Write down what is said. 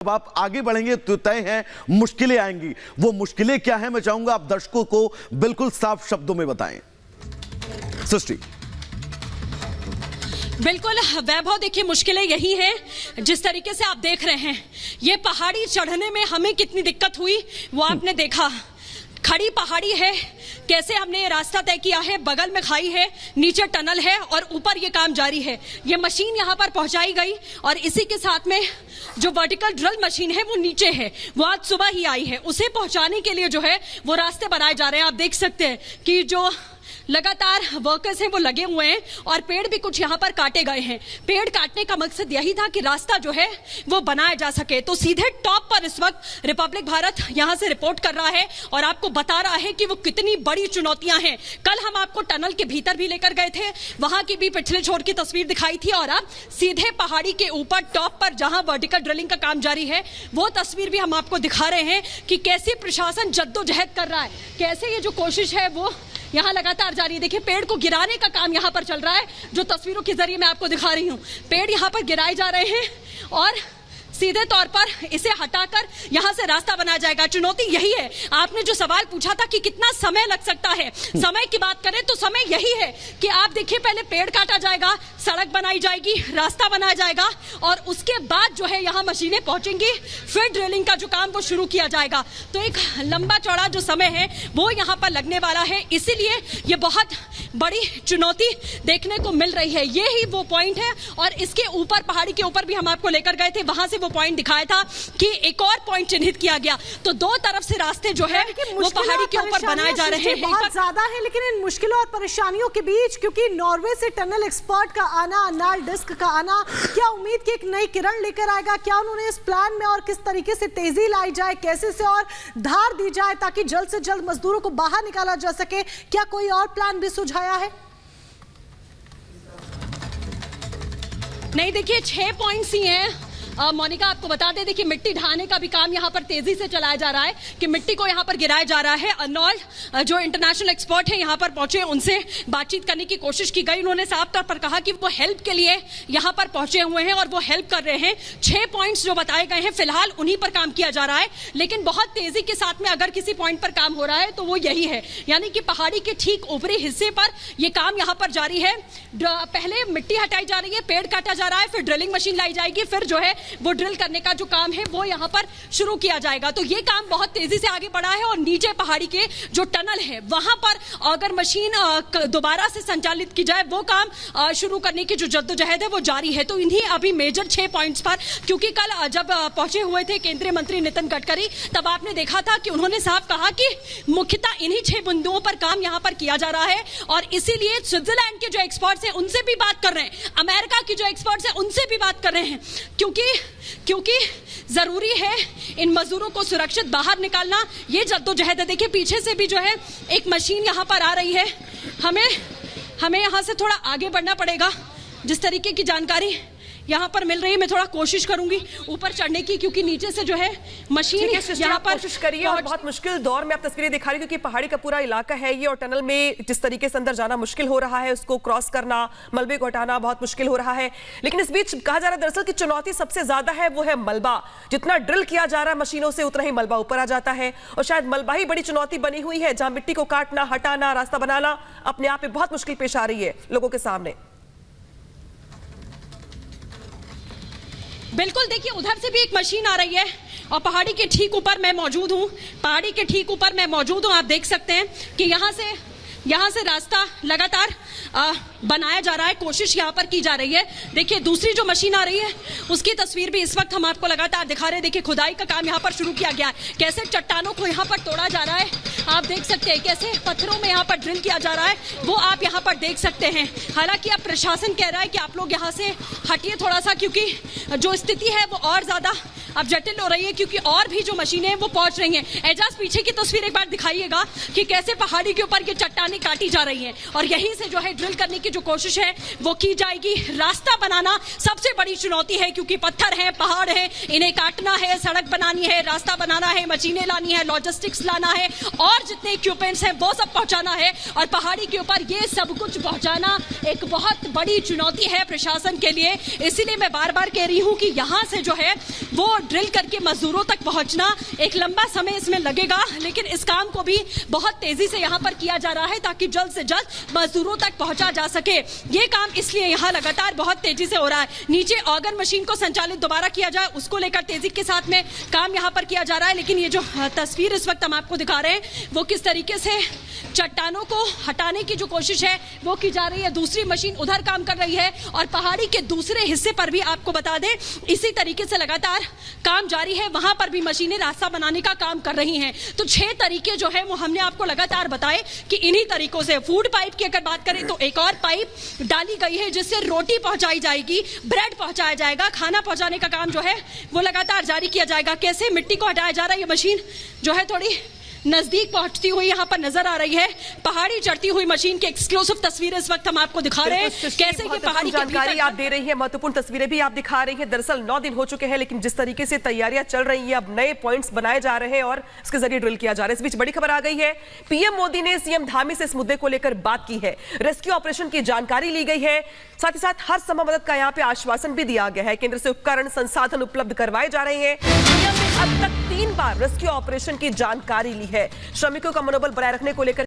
अब आप आगे बढ़ेंगे तो तय है मुश्किलें आएंगी। वो मुश्किलें क्या है, मैं चाहूंगा आप दर्शकों को बिल्कुल साफ शब्दों में बताएं। सृष्टि। बिल्कुल वैभव, देखिए मुश्किलें यही हैं जिस तरीके से आप देख रहे हैं। ये पहाड़ी चढ़ने में हमें कितनी दिक्कत हुई वो आपने देखा। खड़ी पहाड़ी है, कैसे हमने ये रास्ता तय किया है, बगल में खाई है, नीचे टनल है और ऊपर ये काम जारी है। ये मशीन यहाँ पर पहुंचाई गई और इसी के साथ में जो वर्टिकल ड्रिल मशीन है वो नीचे है, वो आज सुबह ही आई है। उसे पहुंचाने के लिए जो है वो रास्ते बनाए जा रहे हैं। आप देख सकते हैं कि जो लगातार वर्कर्स हैं वो लगे हुए हैं और पेड़ भी कुछ यहाँ पर काटे गए हैं। पेड़ काटने का मकसद यही था कि रास्ता जो है वो बनाया जा सके। तो सीधे टॉप पर इस वक्त रिपब्लिक भारत यहाँ से रिपोर्ट कर रहा है और आपको बता रहा है कि वो कितनी बड़ी चुनौतियां हैं। कल हम आपको टनल के भीतर भी लेकर गए थे, वहां की भी पिछले छोर की तस्वीर दिखाई थी और अब सीधे पहाड़ी के ऊपर टॉप पर जहां वर्टिकल ड्रिलिंग का काम जारी है वो तस्वीर भी हम आपको दिखा रहे हैं कि कैसे प्रशासन जद्दोजहद कर रहा है, कैसे ये जो कोशिश है वो यहाँ लगातार जारी है। देखिए पेड़ को गिराने का काम यहाँ पर चल रहा है, जो तस्वीरों के जरिए मैं आपको दिखा रही हूँ। पेड़ यहाँ पर गिराए जा रहे हैं और सीधे तौर पर इसे हटाकर यहाँ से रास्ता बनाया जाएगा। चुनौती यही है। आपने जो सवाल पूछा था कि कितना समय लग सकता है, समय की बात करें तो समय यही है कि आप देखिए पहले पेड़ काटा जाएगा, सड़क बनाई जाएगी, रास्ता बनाया जाएगा और उसके बाद जो है यहाँ मशीनें पहुंचेंगी, फिर ड्रिलिंग का जो काम वो शुरू किया जाएगा। तो एक लंबा चौड़ा जो समय है वो यहाँ पर लगने वाला है, इसीलिए ये बहुत बड़ी चुनौती देखने को मिल रही है। ये ही वो पॉइंट है और इसके ऊपर पहाड़ी के ऊपर भी हम आपको लेकर गए थे, वहां से वो पॉइंट दिखाया था कि एक और पॉइंट चिन्हित किया गया। तो दो तरफ से रास्ते जो है वो पहाड़ी के ऊपर बनाए जा रहे हैं। बहुत ज्यादा है, लेकिन इन मुश्किलों और परेशानियों के बीच क्योंकि नॉर्वे से टनल एक्सपर्ट का आना, अर्नाल्ड डिस्क का आना, क्या उम्मीद की एक नई किरण लेकर आएगा? क्या उन्होंने इस प्लान में और किस तरीके से तेजी लाई जाए, कैसे से और धार दी जाए ताकि जल्द से जल्द मजदूरों को बाहर निकाला जा सके? क्या कोई और प्लान भी सुझाया है? नहीं, देखिए 6 पॉइंट्स ही हैं। मोनिका आपको बता दें, देखिए मिट्टी ढाने का भी काम यहाँ पर तेजी से चलाया जा रहा है कि मिट्टी को यहाँ पर गिराया जा रहा है। अर्नाल्ड जो इंटरनेशनल एक्सपर्ट है यहाँ पर पहुंचे, उनसे बातचीत करने की कोशिश की गई। उन्होंने साफ तौर पर कहा कि वो हेल्प के लिए यहाँ पर पहुंचे हुए हैं और वो हेल्प कर रहे हैं। 6 पॉइंट्स जो बताए गए हैं फिलहाल उन्हीं पर काम किया जा रहा है, लेकिन बहुत तेजी के साथ में अगर किसी पॉइंट पर काम हो रहा है तो वो यही है, यानी कि पहाड़ी के ठीक ऊपरी हिस्से पर ये काम यहाँ पर जारी है। पहले मिट्टी हटाई जा रही है, पेड़ काटा जा रहा है, फिर ड्रिलिंग मशीन लाई जाएगी, फिर जो है वो ड्रिल करने का जो काम है वो यहाँ पर शुरू किया जाएगा। तो ये काम बहुत तेजी से आगे बढ़ा है और नीचे पहाड़ी के जो टनल है वहां पर अगर मशीन दोबारा से संचालित की जाए वो काम शुरू करने की जो जद्दोजहद है वो जारी है। तो इन्हीं अभी मेजर 6 पॉइंट्स पर, क्योंकि कल जब पहुंचे हुए थे केंद्रीय मंत्री नितिन गडकरी, तब आपने देखा था कि उन्होंने साफ कहा कि मुख्यतः इन्हीं 6 बिंदुओं पर काम यहाँ पर किया जा रहा है और इसीलिए स्विट्जरलैंड के जो एक्सपर्ट्स हैं उनसे भी बात कर रहे हैं, अमेरिका की जो एक्सपर्ट्स हैं उनसे भी बात कर रहे हैं, क्योंकि जरूरी है इन मजदूरों को सुरक्षित बाहर निकालना। ये जद्दोजहद है। देखिए पीछे से भी जो है एक मशीन यहाँ पर आ रही है, हमें यहाँ से थोड़ा आगे बढ़ना पड़ेगा। जिस तरीके की जानकारी यहाँ पर मिल रही है मैं थोड़ा कोशिश करूंगी ऊपर चढ़ने की, क्योंकि नीचे से जो है मशीन यहाँ पर कोशिश करिए। और बहुत मुश्किल दौर में आप तस्वीरें दिखा रही क्योंकि पहाड़ी का पूरा इलाका है ये और टनल में जिस तरीके से अंदर जाना मुश्किल हो रहा है, उसको क्रॉस करना, मलबे को हटाना बहुत मुश्किल हो रहा है। लेकिन इस बीच कहा जा रहा है दरअसल की चुनौती सबसे ज्यादा है वो है मलबा। जितना ड्रिल किया जा रहा है मशीनों से उतना ही मलबा ऊपर आ जाता है और शायद मलबा ही बड़ी चुनौती बनी हुई है, जहां मिट्टी को काटना, हटाना, रास्ता बनाना अपने आप में बहुत मुश्किल पेश आ रही है लोगों के सामने। बिल्कुल, देखिए उधर से भी एक मशीन आ रही है और पहाड़ी के ठीक ऊपर मैं मौजूद हूँ। आप देख सकते हैं कि यहाँ से रास्ता लगातार बनाया जा रहा है, कोशिश यहाँ पर की जा रही है। देखिए दूसरी जो मशीन आ रही है उसकी तस्वीर भी इस वक्त हम आपको लगातार दिखा रहे हैं। देखिए खुदाई का काम यहाँ पर शुरू किया गया है, कैसे चट्टानों को यहाँ पर तोड़ा जा रहा है, आप देख सकते हैं कैसे पत्थरों में यहाँ पर ड्रिल किया जा रहा है, वो आप यहाँ पर देख सकते हैं। हालांकि अब प्रशासन कह रहा है कि आप लोग यहाँ से हटिए थोड़ा सा, क्योंकि जो स्थिति है वो और ज्यादा अब जटिल हो रही है, क्योंकि और भी जो मशीनें वो पहुंच रही हैं। एजाज पीछे की तस्वीर एक बार दिखाइएगा कि कैसे पहाड़ी के ऊपर ये चट्टानें काटी जा रही हैं और यहीं से जो है ड्रिल करने की की जो कोशिश है वो की जाएगी। रास्ता बनाना सबसे बड़ी चुनौती है, क्योंकि पत्थर है, पहाड़ है, इन्हें काटना है, सड़क बनानी है, रास्ता बनाना है, मशीनें लानी है, लॉजिस्टिक्स लाना है, और जितने इक्विपमेंट्स हैं वो सब पहुंचाना है। और पहाड़ी के ऊपर ये सब कुछ पहुंचाना एक बहुत बड़ी चुनौती है प्रशासन के लिए। इसीलिए मैं बार बार कह रही हूं कि यहां से जो है वो ड्रिल करके मजदूरों तक पहुंचना एक लंबा समय इसमें लगेगा, लेकिन इस काम को भी बहुत तेजी से यहां पर किया जा रहा है ताकि जल्द से जल्द मजदूरों तक पहुंचा जा सके। ये काम इसलिए यहां लगातार बहुत तेजी से हो रहा है। नीचे ऑगन मशीन को संचालित दोबारा किया जाए, उसको लेकर तेजी के साथ में काम यहां पर किया जा रहा है। लेकिन ये जो तस्वीर इस वक्त हम आपको दिखा रहे हैं वो किस तरीके से चट्टानों को हटाने की जो कोशिश है वो की जा रही है। दूसरी मशीन उधर काम कर रही है और पहाड़ी के दूसरे हिस्से पर भी आपको बता दें इसी तरीके से लगातार काम जारी है। वहां पर भी मशीनें रास्ता बनाने का काम कर रही हैं। तो 6 तरीके जो है वो हमने आपको लगातार बताए कि इन्हीं तरीकों से फूड पाइप की अगर बात करें तो एक और पाइप डाली गई है जिससे रोटी पहुंचाई जाएगी, ब्रेड पहुंचाया जाएगा, खाना पहुंचाने का काम जो है वो लगातार जारी किया जाएगा। कैसे मिट्टी को हटाया जा रहा है, ये मशीन जो है थोड़ी नजदीक पहुंचती हुई यहां पर नजर आ रही है। पहाड़ी चढ़ती हुई मशीन की एक्सक्लूसिव तस्वीर इस वक्त हम आपको दिखा रहे हैं। कैसे ये पहाड़ी जानकारी आप दे रही है, महत्वपूर्ण तस्वीरें भी आप दिखा रही है। दरअसल 9 दिन हो चुके हैं, लेकिन जिस तरीके से तैयारियां चल रही है अब नए पॉइंट्स बनाए जा रहे हैं और इसके जरिए ड्रिल किया जा रहा है। इस बीच बड़ी खबर आ गई है, पीएम मोदी ने सीएम धामी से इस मुद्दे को लेकर बात की है। रेस्क्यू ऑपरेशन की जानकारी ली गई है, साथ ही साथ हर संभव मदद का यहाँ पे आश्वासन भी दिया गया है। केंद्र से उपकरण संसाधन उपलब्ध करवाए जा रहे हैं। पीएम ने अब तक 3 बार रेस्क्यू ऑपरेशन की जानकारी ली है। श्रमिकों का मनोबल बनाए रखने को लेकर